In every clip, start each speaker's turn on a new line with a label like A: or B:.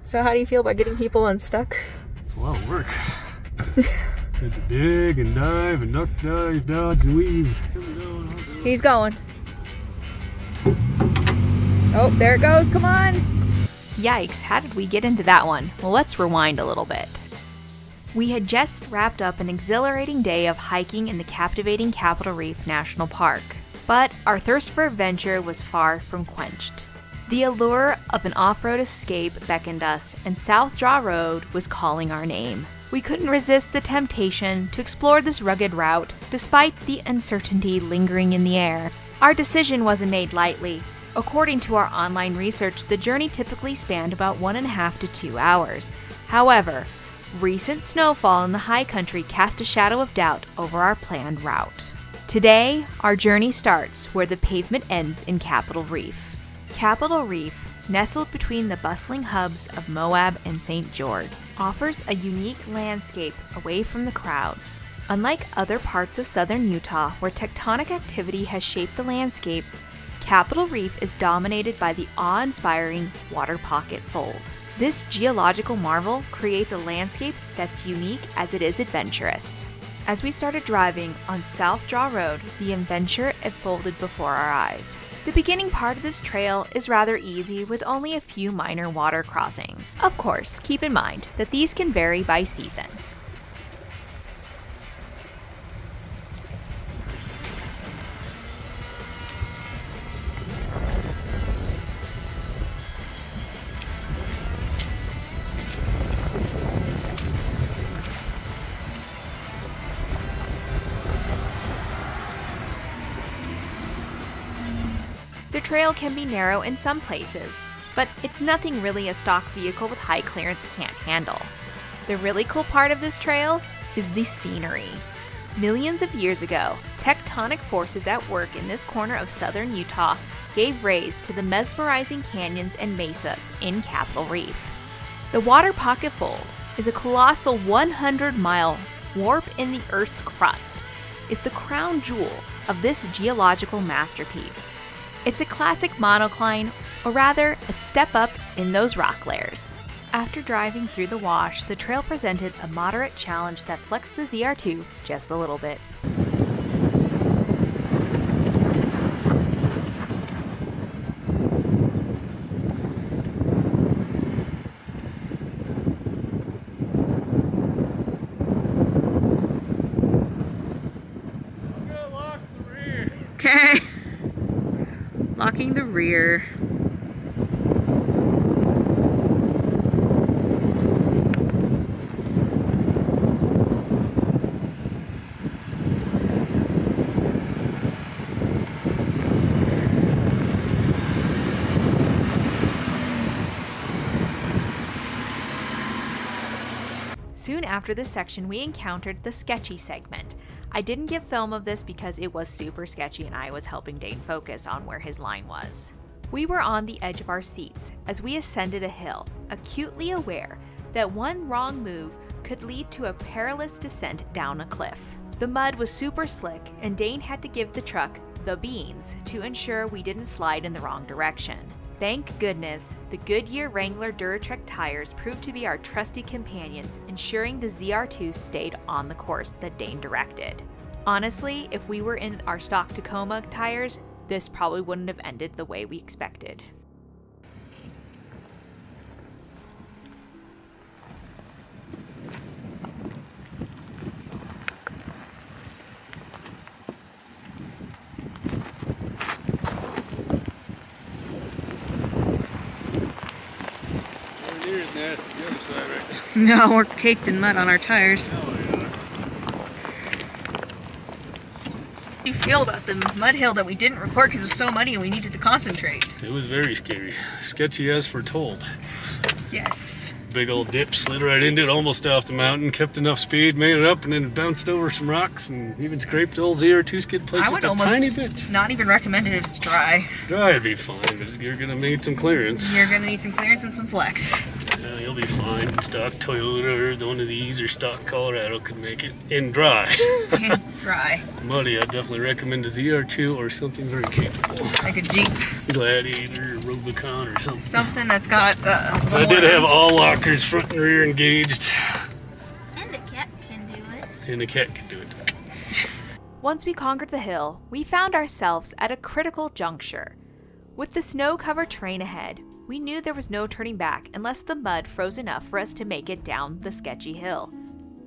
A: So how do you feel about getting people unstuck?
B: It's a lot of work. Had to dig and dive and duck dive, dodge and weave.
A: He's going. Oh, there it goes, come on! Yikes, how did we get into that one? Well, let's rewind a little bit. We had just wrapped up an exhilarating day of hiking in the captivating Capitol Reef National Park, but our thirst for adventure was far from quenched. The allure of an off-road escape beckoned us, and South Jaw Road was calling our name. We couldn't resist the temptation to explore this rugged route, despite the uncertainty lingering in the air. Our decision wasn't made lightly. According to our online research, the journey typically spanned about 1.5 to 2 hours. However, recent snowfall in the high country cast a shadow of doubt over our planned route. Today, our journey starts where the pavement ends in Capitol Reef. Capitol Reef, nestled between the bustling hubs of Moab and St. George, offers a unique landscape away from the crowds. Unlike other parts of southern Utah where tectonic activity has shaped the landscape, Capitol Reef is dominated by the awe-inspiring Waterpocket Fold. This geological marvel creates a landscape that's unique as it is adventurous. As we started driving on South Jaw Road, the adventure unfolded before our eyes. The beginning part of this trail is rather easy with only a few minor water crossings. Of course, keep in mind that these can vary by season. The trail can be narrow in some places, but it's nothing really a stock vehicle with high clearance can't handle. The really cool part of this trail is the scenery. Millions of years ago, tectonic forces at work in this corner of southern Utah gave rise to the mesmerizing canyons and mesas in Capitol Reef. The Waterpocket Fold is a colossal 100-mile warp in the Earth's crust. It's the crown jewel of this geological masterpiece. It's a classic monocline, or rather, a step up in those rock layers. After driving through the wash, the trail presented a moderate challenge that flexed the ZR2 just a little bit. Okay. Locking the rear. Soon after this section, we encountered the sketchy segment. I didn't give film of this because it was super sketchy and I was helping Dane focus on where his line was. We were on the edge of our seats as we ascended a hill, acutely aware that one wrong move could lead to a perilous descent down a cliff. The mud was super slick and Dane had to give the truck the beans to ensure we didn't slide in the wrong direction. Thank goodness, the Goodyear Wrangler Duratrek tires proved to be our trusty companions, ensuring the ZR2 stayed on the course that Dane directed. Honestly, if we were in our stock Tacoma tires, this probably wouldn't have ended the way we expected.
B: The other side, right?
A: No, we're caked in mud on our tires.
B: Oh, yeah.
A: How do you feel about the mud hill that we didn't record because it was so muddy and we needed to concentrate?
B: It was very scary. Sketchy as foretold.
A: Yes.
B: Big old dip, slid right into it, almost off the mountain, kept enough speed, made it up, and then bounced over some rocks and even scraped the old ZR2 skid plate just a tiny bit.
A: Not even recommend it if it's dry.
B: Dry would be fine, but you're gonna need some clearance.
A: You're gonna need some clearance and some flex.
B: Yeah, you'll be fine. Stock Toyota or one of these or stock Colorado could make it in dry.
A: In dry.
B: Muddy, I'd definitely recommend a ZR2 or something very capable.
A: Like a Jeep.
B: Gladiator or Rubicon or something.
A: Something that's got
B: I did have all lockers front and rear engaged.
C: And the cat can do it.
B: And the cat can do it.
A: Once we conquered the hill, we found ourselves at a critical juncture. With the snow-covered terrain ahead, we knew there was no turning back unless the mud froze enough for us to make it down the sketchy hill.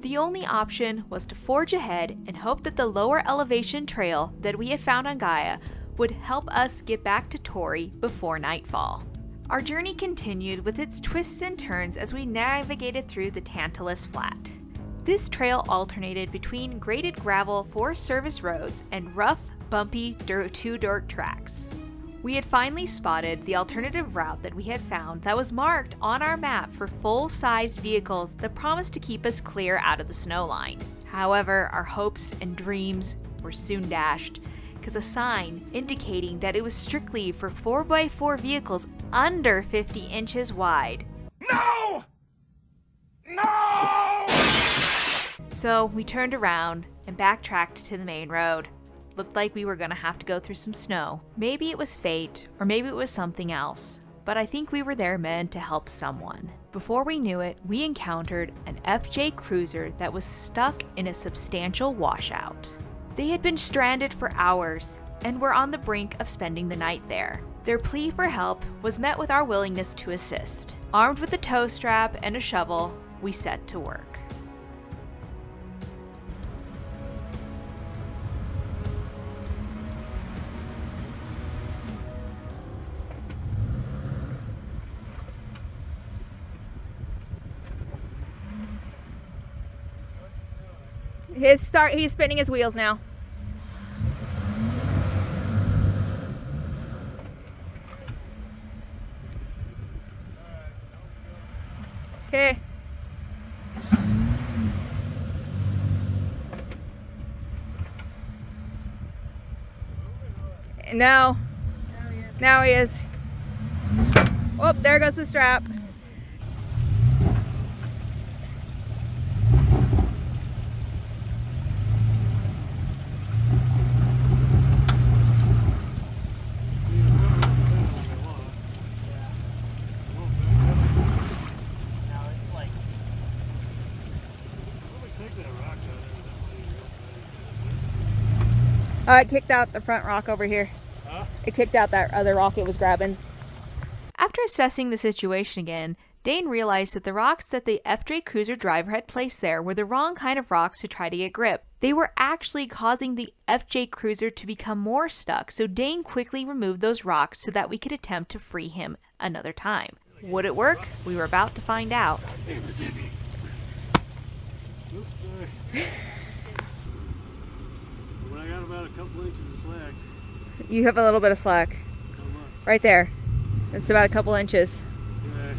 A: The only option was to forge ahead and hope that the lower elevation trail that we had found on Gaia would help us get back to Torrey before nightfall. Our journey continued with its twists and turns as we navigated through the Tantalus Flat. This trail alternated between graded gravel Forest Service roads and rough, bumpy two-dirt tracks. We had finally spotted the alternative route that we had found that was marked on our map for full-sized vehicles that promised to keep us clear out of the snow line. However, our hopes and dreams were soon dashed, because a sign indicating that it was strictly for 4x4 vehicles under 50 inches wide.
D: No! No!
A: So we turned around and backtracked to the main road. Looked like we were gonna have to go through some snow. Maybe it was fate, or maybe it was something else, but I think we were there meant to help someone. Before we knew it, we encountered an FJ Cruiser that was stuck in a substantial washout. They had been stranded for hours and were on the brink of spending the night there. Their plea for help was met with our willingness to assist. Armed with a tow strap and a shovel, we set to work. He's spinning his wheels now. Okay. No. Now he is. Oh, there goes the strap. It kicked out the front rock over here. Huh? It kicked out that other rock it was grabbing. After assessing the situation again, Dane realized that the rocks that the FJ Cruiser driver had placed there were the wrong kind of rocks to try to get grip. They were actually causing the FJ Cruiser to become more stuck, so Dane quickly removed those rocks so that we could attempt to free him another time. Would it work? We were about to find out.
B: It was heavy. Oops, sorry. When I got about a couple inches of slack.
A: You have a little bit of slack.
B: How much?
A: Right there. It's about a couple inches.
B: Okay.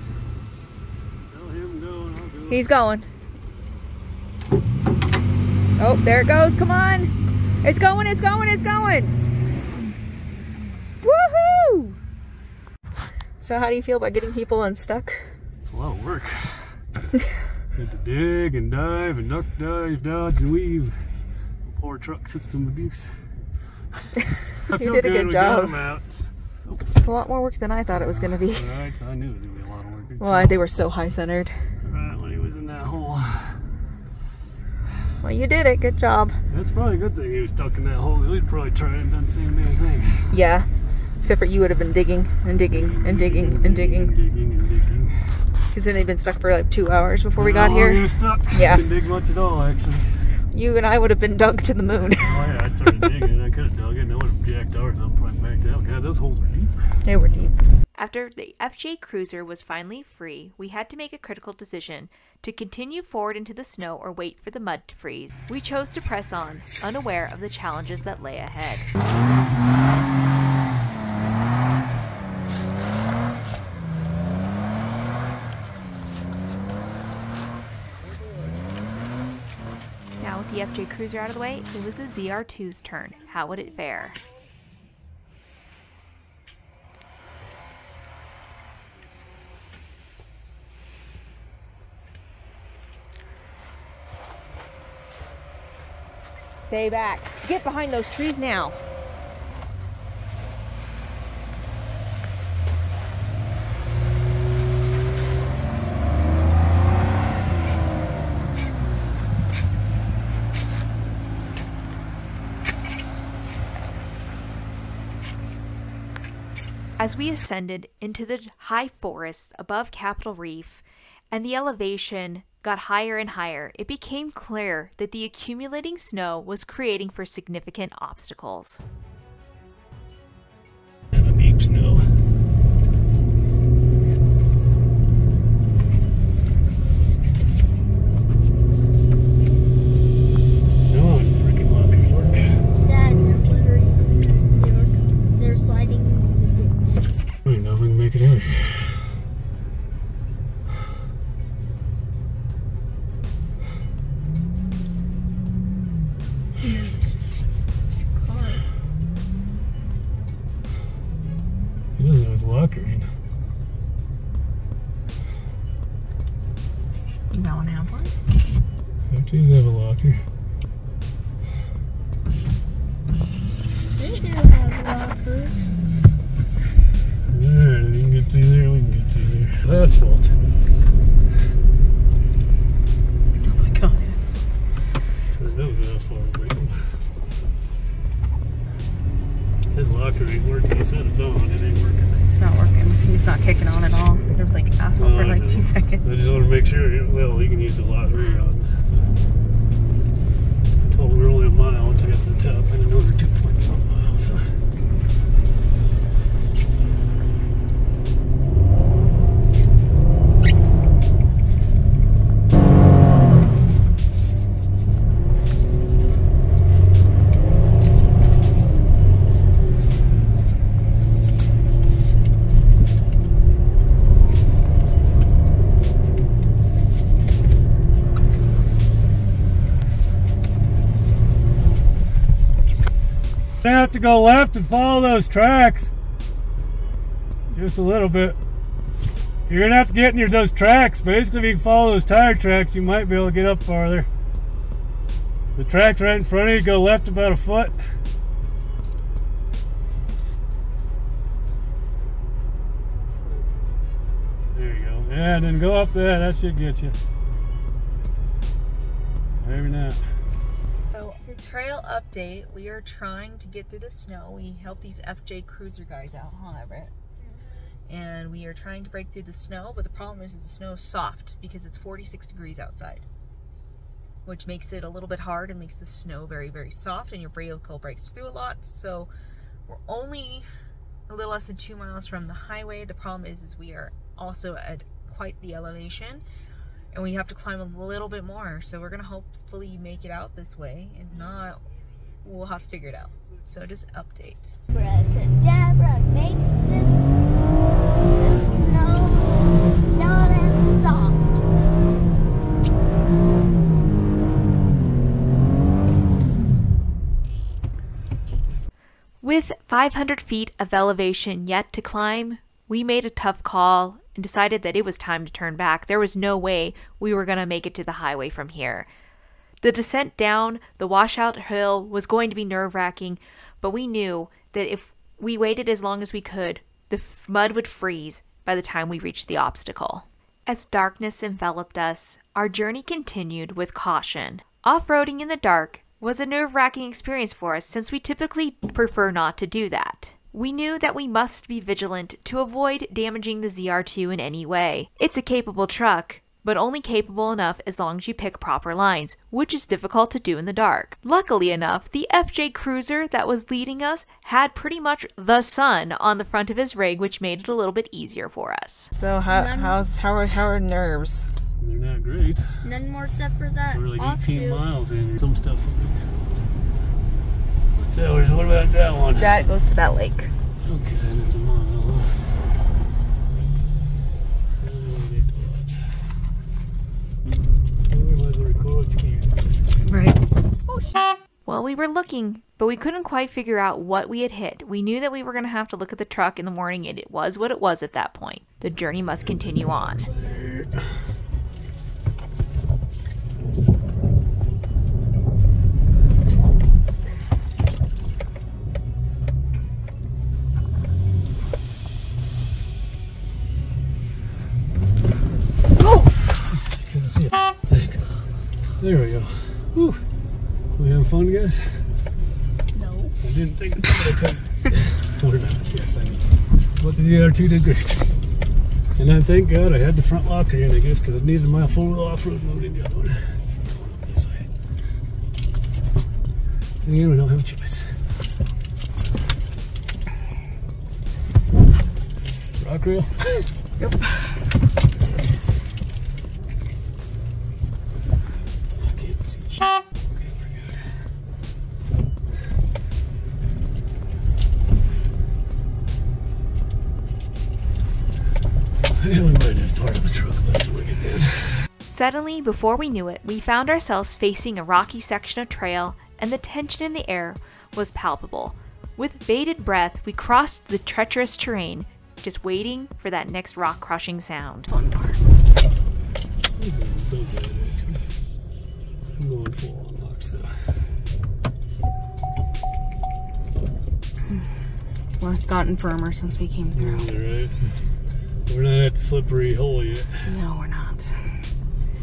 B: Tell him going, I'll do it.
A: He's going. Oh, there it goes. Come on. It's going, it's going, it's going. Woohoo! So how do you feel about getting people unstuck?
B: It's a lot of work. Had to dig and dive and duck dive, dodge and weave. Poor trucks hit some abuse.
A: You did a good job.
B: Out.
A: It's a lot more work than I thought it was going to be.
B: Right, I knew it was going to be a lot of work.
A: Well, they were so high-centered.
B: Right, when he was in that hole.
A: Well, you did it. Good job.
B: That's probably a good thing he was stuck in that hole. We'd probably tried and done the same damn thing.
A: Yeah. Except for you would have been digging and digging and digging and digging.
B: And digging.
A: Because then they'd been stuck for like 2 hours before we got here.
B: He was stuck.
A: Yeah.
B: Didn't dig much at all, actually.
A: You and I would have been dug to the moon.
B: Oh yeah, I started digging. I could have dug it and I would have jacked ours up, probably backed out. God, those holes were deep.
A: They were deep. After the FJ Cruiser was finally free, we had to make a critical decision to continue forward into the snow or wait for the mud to freeze. We chose to press on, unaware of the challenges that lay ahead. the FJ Cruiser out of the way, it was the ZR2's turn. How would it fare? Stay back. Get behind those trees now. As we ascended into the high forests above Capitol Reef and the elevation got higher and higher, it became clear that the accumulating snow was creating for significant obstacles.
B: And deep snow. No, freaking lockers work.
C: Dad, they're sliding into the ditch.
B: I don't know if we can make it out of here. He doesn't have his locker in.
A: You don't have one?
B: FJs have a locker.
C: They do have lockers.
B: Alright, if we can get to there, we can get to there. Asphalt.
A: Oh my god, asphalt.
B: That was asphalt, right? His locker ain't working. He said it's on. It ain't working.
A: It's not working. He's not kicking on at all. There was like asphalt for like 2 seconds.
B: I just want to make sure. Well, he can use the lottery on. So. I told him we're only a mile once we get to the top, and another 2-point-some miles. So. I have to go left and follow those tracks. Just a little bit. You're gonna have to get near those tracks. Basically, if you can follow those tire tracks, you might be able to get up farther. The track's right in front of you. Go left about a foot. There you go. Yeah, and then go up there. That should get you. Maybe not.
A: So, trail update. We are trying to get through the snow. We help these FJ Cruiser guys out, huh, Everett? And we are trying to break through the snow, but the problem is the snow is soft because it's 46 degrees outside, which makes it a little bit hard and makes the snow very, very soft, and your vehicle breaks through a lot. So we're only a little less than 2 miles from the highway. The problem is we are also at quite the elevation, and we have to climb a little bit more. So we're gonna hopefully make it out this way. If not, we'll have to figure it out. So just update.
C: Abracadabra, make this snow not as soft.
A: With 500 feet of elevation yet to climb, we made a tough call and decided that it was time to turn back. There was no way we were going to make it to the highway from here. The descent down the washout hill was going to be nerve-wracking, but we knew that if we waited as long as we could, the mud would freeze by the time we reached the obstacle. As darkness enveloped us, our journey continued with caution. Off-roading in the dark was a nerve-wracking experience for us since we typically prefer not to do that. We knew that we must be vigilant to avoid damaging the ZR2 in any way. It's a capable truck, but only capable enough as long as you pick proper lines, which is difficult to do in the dark. Luckily enough, the FJ Cruiser that was leading us had pretty much the sun on the front of his rig, which made it a little bit easier for us.
D: So how are nerves?
B: They're not great.
C: None more stuff for that.
B: We're like
C: offshoot.
B: 18 miles in. Some stuff. What's ours? What about that one?
D: That goes to that lake.
B: Okay, then it's a mile. Otherwise, we'll record the cameras.
D: Right.
A: Well, we were looking, but we couldn't quite figure out what we had hit. We knew that we were going to have to look at the truck in the morning, and it was what it was at that point. The journey must continue on.
B: Couldn't see a thing. There we go. Whew. We having fun, guys?
C: No.
B: I didn't think it could. Or not, yes, I mean. But the ZR2 did great. And I thank God I had the front locker in, I guess, because I needed my full off-road loading gun on. This way. And again, we don't have a choice. Rock rail?
D: Yep.
A: Suddenly, before we knew it, we found ourselves facing a rocky section of trail, and the tension in the air was palpable. With bated breath, we crossed the treacherous terrain, just waiting for that next rock-crushing sound.
D: Fun parts.
B: This isn't so bad, actually. I'm going full on lock still.
D: Well, it's gotten firmer since we came through.
B: Yeah, right. We're not at the slippery hole yet.
D: No, we're not.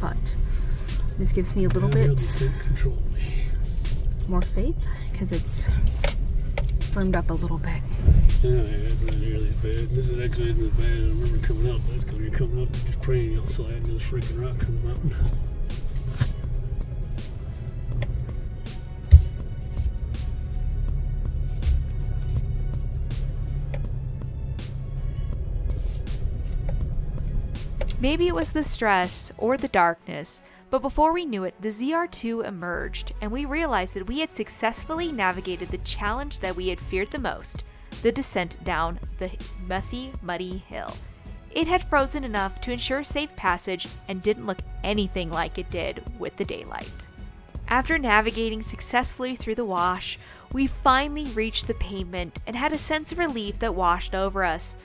D: But this gives me a little bit more faith because it's firmed up a little bit.
B: Yeah, it's not nearly as bad. This is actually isn't as bad. I remember coming up. That's because you're coming up and just praying you'll slide into those freaking rocks in the mountain.
A: Maybe it was the stress or the darkness, but before we knew it, the ZR2 emerged, and we realized that we had successfully navigated the challenge that we had feared the most, the descent down the messy, muddy hill. It had frozen enough to ensure safe passage and didn't look anything like it did with the daylight. After navigating successfully through the wash, we finally reached the pavement and had a sense of relief that washed over us.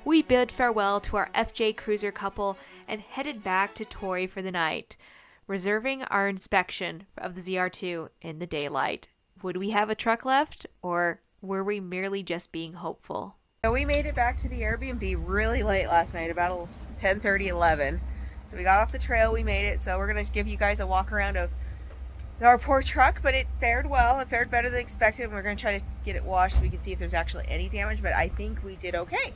A: We bid farewell to our FJ Cruiser couple and headed back to Torrey for the night, reserving our inspection of the ZR2 in the daylight. Would we have a truck left, or were we merely just being hopeful?
D: So we made it back to the Airbnb really late last night, about 10:30, 11. So we got off the trail, we made it. So we're going to give you guys a walk around of our poor truck, but it fared well. It fared better than expected. And we're going to try to get it washed so we can see if there's actually any damage, but I think we did okay.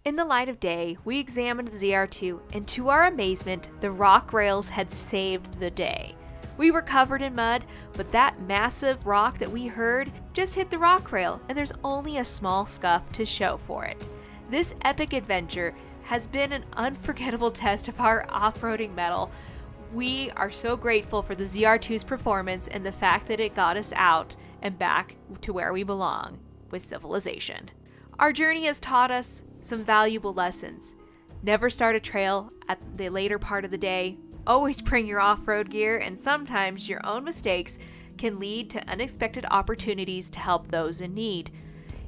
A: In the light of day, we examined the ZR2, and to our amazement, the rock rails had saved the day. We were covered in mud, but that massive rock that we heard just hit the rock rail, and there's only a small scuff to show for it. This epic adventure has been an unforgettable test of our off-roading mettle. We are so grateful for the ZR2's performance and the fact that it got us out and back to where we belong, with civilization. Our journey has taught us some valuable lessons. Never start a trail at the later part of the day. Always bring your off-road gear, and sometimes your own mistakes can lead to unexpected opportunities to help those in need.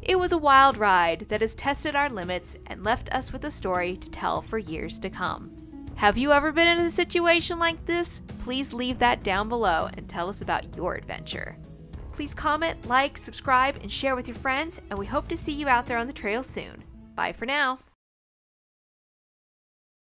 A: It was a wild ride that has tested our limits and left us with a story to tell for years to come. Have you ever been in a situation like this? Please leave that down below and tell us about your adventure. Please comment, like, subscribe, and share with your friends, and we hope to see you out there on the trail soon. Bye for now.